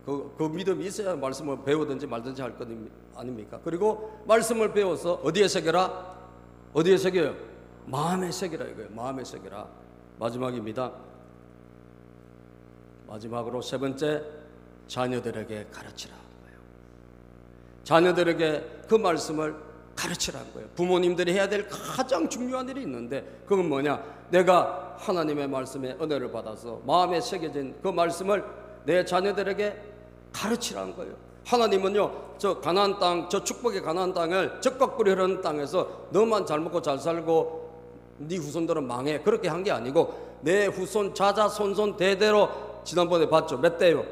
그 믿음이 있어야 말씀을 배우든지 말든지 할 것 아닙니까? 그리고 말씀을 배워서 어디에 새겨라? 어디에 새겨요? 마음에 새기라 이거예요. 마음에 새기라. 마지막입니다. 마지막으로 세 번째, 자녀들에게 가르치라 거예요. 자녀들에게 그 말씀을 가르치라는 거예요. 부모님들이 해야 될 가장 중요한 일이 있는데, 그건 뭐냐? 내가 하나님의 말씀에 은혜를 받아서 마음에 새겨진 그 말씀을 내 자녀들에게 가르치라는 거예요. 하나님은요, 저 가나안 땅, 저 축복의 가나안 땅을 적과 꿀이 흐르는 땅에서 너만 잘 먹고 잘 살고 네 후손들은 망해, 그렇게 한 게 아니고 내 후손 자자손손 대대로, 지난번에 봤죠? 몇 대요?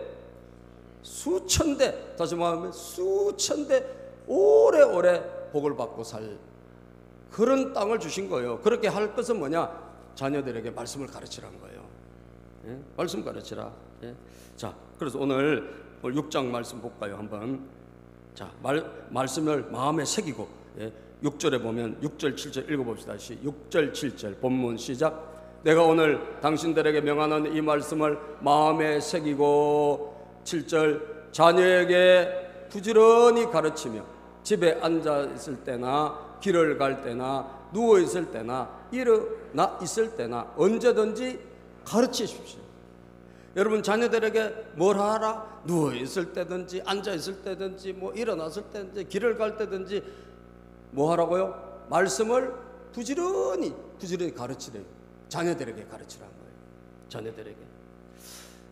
수천 대, 다시 말하면 수천 대 오래오래 복을 받고 살 그런 땅을 주신 거예요. 그렇게 할 것은 뭐냐? 자녀들에게 말씀을 가르치라는 거예요. 말씀 가르치라. 자, 그래서 오늘 6장 말씀 볼까요? 한번. 자, 말씀을 마음에 새기고, 6절에 보면 6절 7절 읽어봅시다. 6절 7절 본문 시작. 내가 오늘 당신들에게 명하는 이 말씀을 마음에 새기고, 7절 자녀에게 부지런히 가르치며 집에 앉아 있을 때나 길을 갈 때나 누워 있을 때나 일어나 있을 때나 언제든지 가르치십시오. 여러분 자녀들에게 뭘 하라? 누워 있을 때든지 앉아 있을 때든지 뭐 일어났을 때든지 길을 갈 때든지 뭐 하라고요? 말씀을 부지런히 가르치래요. 자녀들에게 가르치라는 거예요. 자녀들에게.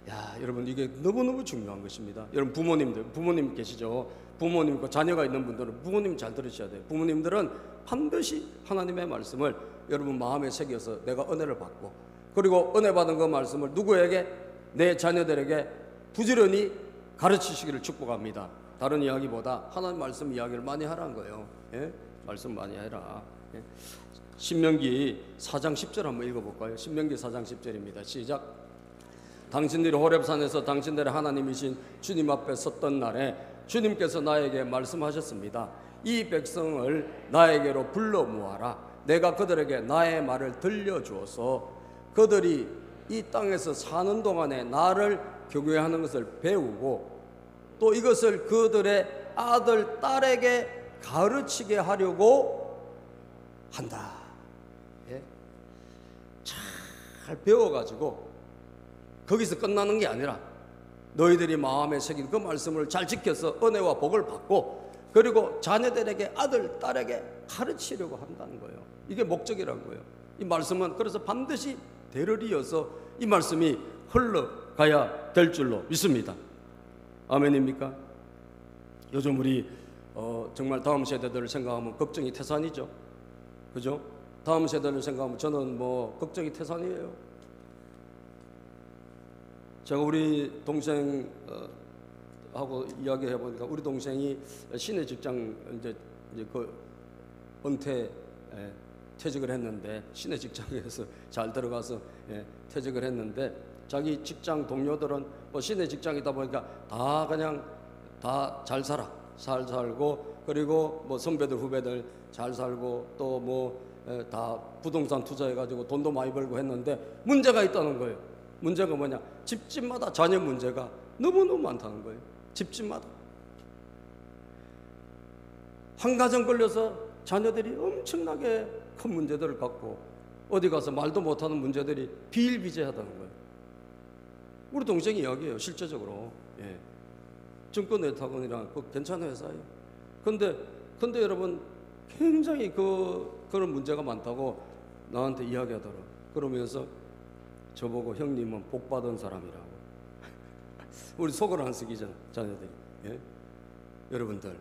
야, 여러분 이게 너무너무 중요한 것입니다. 여러분 부모님 계시죠? 부모님과 자녀가 있는 분들은 부모님 잘 들으셔야 돼요. 부모님들은 반드시 하나님의 말씀을 여러분 마음에 새겨서 내가 은혜를 받고, 그리고 은혜 받은 그 말씀을 누구에게? 내 자녀들에게 부지런히 가르치시기를 축복합니다. 다른 이야기보다 하나님 말씀 이야기를 많이 하라는 거예요. 말씀 많이 해라. 신명기 4장 10절 한번 읽어볼까요? 신명기 4장 10절입니다. 시작. 당신들이 호렙산에서 당신들의 하나님이신 주님 앞에 섰던 날에 주님께서 나에게 말씀하셨습니다. 이 백성을 나에게로 불러 모아라. 내가 그들에게 나의 말을 들려주어서 그들이 이 땅에서 사는 동안에 나를 경외하는 것을 배우고, 또 이것을 그들의 아들, 딸에게 가르치게 하려고 한다. 잘 배워가지고 거기서 끝나는 게 아니라 너희들이 마음에 새긴 그 말씀을 잘 지켜서 은혜와 복을 받고, 그리고 자녀들에게 아들, 딸에게 가르치려고 한다는 거예요. 이게 목적이라는 거예요. 이 말씀은 그래서 반드시 대를 이어서 이 말씀이 흘러가야 될 줄로 믿습니다. 아멘입니까? 요즘 우리 정말 다음 세대들을 생각하면 걱정이 태산이죠. 그죠? 다음 세대를 생각하면 저는 뭐 걱정이 태산이에요. 제가 우리 동생 하고 이야기해 보니까 우리 동생이 시내 직장 이제 그 은퇴 퇴직을 했는데, 시내 직장에서 잘 들어가서 퇴직을 했는데, 자기 직장 동료들은 뭐 시내 직장이다 보니까 다 그냥 다 잘 살고, 그리고 뭐 선배들 후배들 잘 살고, 또 뭐 다 부동산 투자해가지고 돈도 많이 벌고 했는데 문제가 있다는 거예요. 문제가 뭐냐? 집집마다 자녀 문제가 너무너무 많다는 거예요. 집집마다 한 가정 걸려서 자녀들이 엄청나게 큰 문제들을 갖고 어디 가서 말도 못하는 문제들이 비일비재하다는 거예요. 우리 동생이 이야기해요. 실제적으로. 증권외탁원이랑 그 괜찮은 회사예요. 근데 여러분 굉장히 그런 문제가 많다고 나한테 이야기하더라고요. 그러면서 저보고 형님은 복받은 사람이라고. 우리 속을 안 쓰기잖아, 자녀들이. 여러분들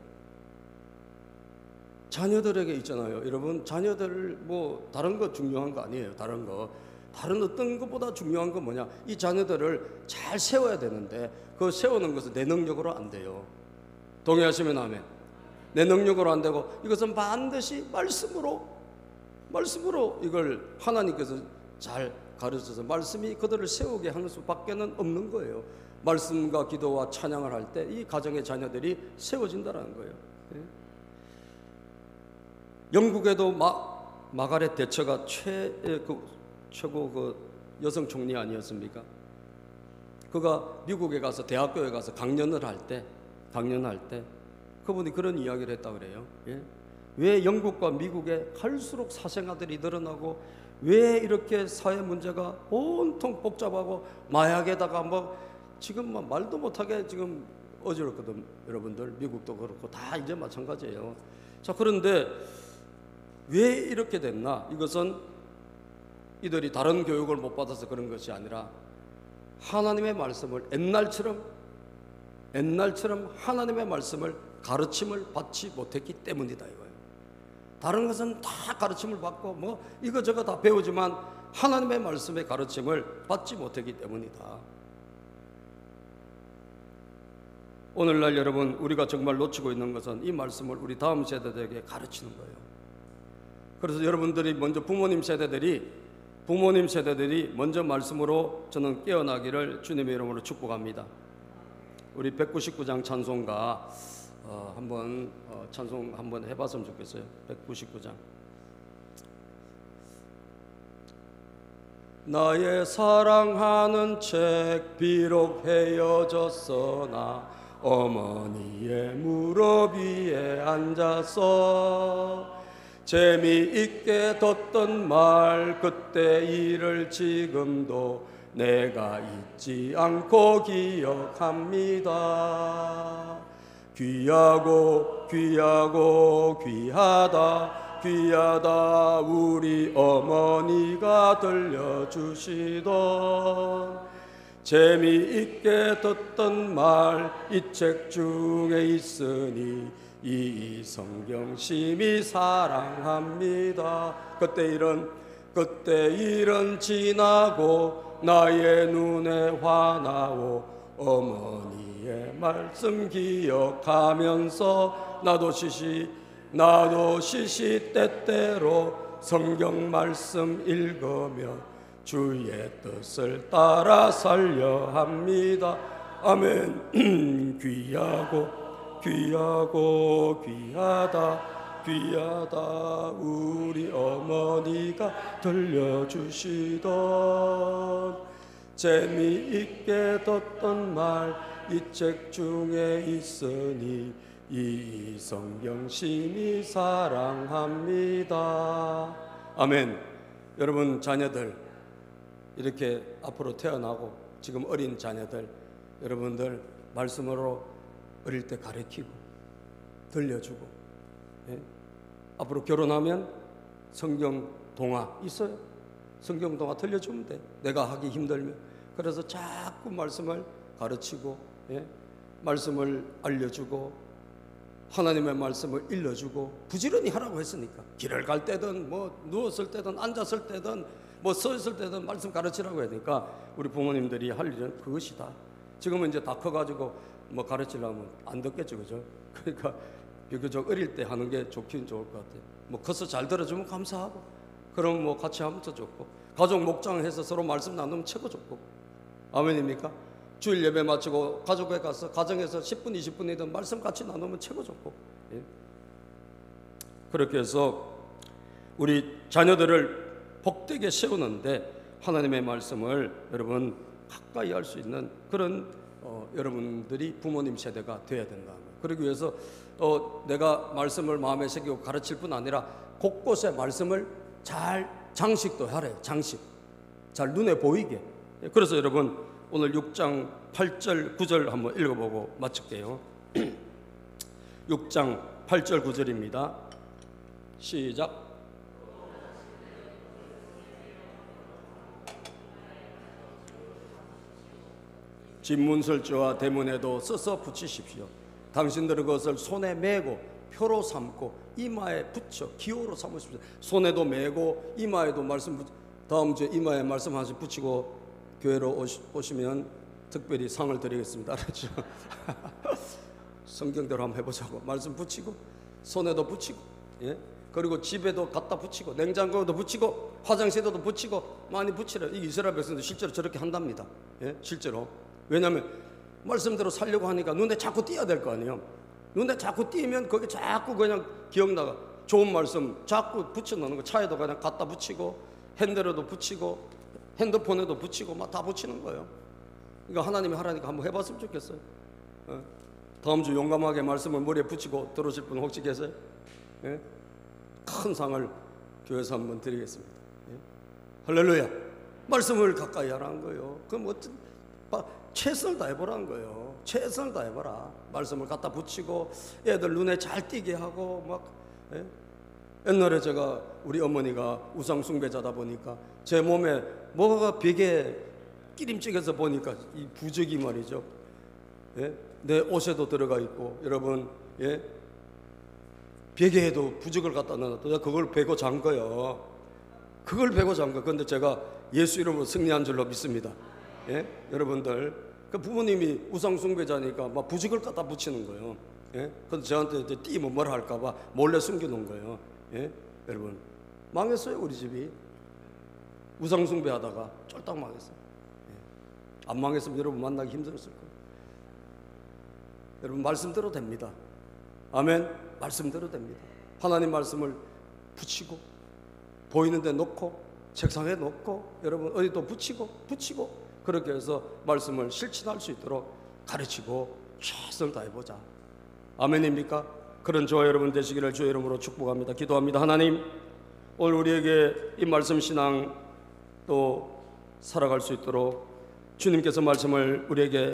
자녀들에게 있잖아요. 여러분 자녀들 뭐 다른 거 중요한 거 아니에요. 다른 어떤 것보다 중요한 건 뭐냐? 이 자녀들을 잘 세워야 되는데 그 세우는 것은 내 능력으로 안 돼요. 동의하시면 아멘. 내 능력으로 안 되고 이것은 반드시 말씀으로 이걸 하나님께서 잘 가르쳐서 말씀이 그들을 세우게 하는 수밖에는 없는 거예요. 말씀과 기도와 찬양을 할 때 이 가정의 자녀들이 세워진다는 거예요. 영국에도 마가렛 대처가 최고 여성 총리 아니었습니까? 그가 미국에 가서 대학교에 가서 강연을 할 때 그분이 그런 이야기를 했다 그래요. 왜 영국과 미국에 갈수록 사생아들이 늘어나고 왜 이렇게 사회 문제가 온통 복잡하고 마약에다가 지금 말도 못하게 지금 어지럽거든. 여러분들 미국도 그렇고 다 이제 마찬가지예요. 자, 그런데 왜 이렇게 됐나? 이것은 이들이 다른 교육을 못 받아서 그런 것이 아니라 하나님의 말씀을 옛날처럼 하나님의 말씀을 가르침을 받지 못했기 때문이다 이거예요. 다른 것은 다 가르침을 받고 이거저거 다 배우지만 하나님의 말씀의 가르침을 받지 못했기 때문이다. 오늘날 여러분, 우리가 정말 놓치고 있는 것은 이 말씀을 우리 다음 세대들에게 가르치는 거예요. 그래서 여러분들이 먼저 부모님 세대들이 먼저 말씀으로 저는 깨어나기를 주님의 이름으로 축복합니다. 우리 199장 찬송가 한번 찬송 한번 해봤으면 좋겠어요. 199장. 나의 사랑하는 책 비록 헤어졌으나 어머니의 무릎 위에 앉아서 재미있게 듣던 말 그때 일을 지금도 내가 잊지 않고 기억합니다. 귀하고 귀하고 귀하다 우리 어머니가 들려주시던 재미있게 듣던 말 이 책 중에 있으니 이 성경 심히 사랑합니다. 그때 일은 지나고 나의 눈에 화나오 어머니의 말씀 기억하면서 나도 시시때때로 성경 말씀 읽으며 주의 뜻을 따라 살려 합니다. 아멘. 귀하고 귀하다 우리 어머니가 들려주시던 재미있게 듣던 말 이 책 중에 있으니 이 성경 심히 사랑합니다. 아멘. 여러분 자녀들 이렇게 앞으로 태어나고 지금 어린 자녀들 여러분들 말씀으로 어릴 때 가르치고 들려주고 앞으로 결혼하면 성경 동화 있어요. 성경 동화 들려주면 돼. 내가 하기 힘들면. 그래서 자꾸 말씀을 가르치고 말씀을 알려주고 하나님의 말씀을 일러주고 부지런히 하라고 했으니까 길을 갈 때든 누웠을 때든 앉았을 때든 서 있을 때든 말씀 가르치라고 하니까 우리 부모님들이 할 일은 그것이다. 지금은 이제 다 커가지고 가르치려면 안 듣겠죠, 그죠? 그러니까 비교적 어릴 때 하는 게 좋긴 좋을 것 같아요. 커서 잘 들어주면 감사하고, 그럼 같이 하면 더 좋고, 가족 목장해서 서로 말씀 나누면 최고 좋고, 아멘입니까? 주일 예배 마치고 가족에 가서 가정에서 10분, 20분이든 말씀 같이 나누면 최고 좋고, 그렇게 해서 우리 자녀들을 복되게 세우는데 하나님의 말씀을 여러분 가까이 할 수 있는 그런 여러분들이 부모님 세대가 되어야 된다. 그러기 위해서 내가 말씀을 마음에 새기고 가르칠 뿐 아니라 곳곳에 말씀을 잘 장식도 하래. 장식 잘 눈에 보이게. 그래서 여러분 오늘 6장 8절 9절 한번 읽어보고 마칠게요. 6장 8절 9절입니다. 시작. 집문설주와 대문에도 써서 붙이십시오. 당신들은 그것을 손에 메고 표로 삼고 이마에 붙여 기호로 삼으십시오. 손에도 메고 이마에도 말씀 다음 주에 이마에 말씀 하나씩 붙이고 교회로 오시면 특별히 상을 드리겠습니다. 알았죠? 성경대로 한번 해보자고. 말씀 붙이고 손에도 붙이고 그리고 집에도 갖다 붙이고 냉장고에도 붙이고 화장실에도 붙이고 많이 붙이라. 이 이스라엘 백성도 실제로 저렇게 한답니다. 예? 실제로. 왜냐하면 말씀대로 살려고 하니까 눈에 자꾸 띄어야 될 거 아니에요. 눈에 자꾸 띄면 거기 자꾸 그냥 기억나가. 좋은 말씀 자꾸 붙여놓는 거. 차에도 그냥 갖다 붙이고 핸들에도 붙이고 핸드폰에도 붙이고 막 다 붙이는 거예요. 그러니까 하나님이 하라니까 한번 해봤으면 좋겠어요. 예? 다음 주 용감하게 말씀을 머리에 붙이고 들어오실 분 혹시 계세요? 예? 큰 상을 교회에서 한번 드리겠습니다. 예? 할렐루야. 말씀을 가까이 하라는 거예요. 그럼 어떤 최선을 다해보라는 거예요. 최선을 다해봐라. 말씀을 갖다 붙이고 애들 눈에 잘 띄게 하고 막. 예? 옛날에 제가 우리 어머니가 우상 숭배자다 보니까 제 몸에 뭐가 베개 끼림찍어서 보니까 이 부적이 말이죠. 예? 내 옷에도 들어가 있고 여러분, 예? 베개에도 부적을 갖다 놨다. 그걸 베고 잔 거예요. 그걸 베고 잔 거. 그런데 제가 예수 이름으로 승리한 줄로 믿습니다. 예? 여러분들, 그 부모님이 우상 숭배자니까 막 부적을 갖다 붙이는 거예요. 예? 근데 저한테 이제 띄면 뭐라 할까봐 몰래 숨겨놓은 거예요. 예? 여러분, 망했어요. 우리 집이 우상 숭배하다가 쫄딱 망했어요. 예? 안 망했으면 여러분 만나기 힘들었을 거예요. 여러분, 말씀대로 됩니다. 아멘. 말씀대로 됩니다. 하나님 말씀을 붙이고 보이는 데 놓고 책상에 놓고 여러분 어디 또 붙이고 그렇게 해서 말씀을 실천할 수 있도록 가르치고 최선을 다해보자. 아멘입니까? 그런 저와 여러분 되시기를 주의 이름으로 축복합니다. 기도합니다. 하나님, 오늘 우리에게 이 말씀 신앙 또 살아갈 수 있도록 주님께서 말씀을 우리에게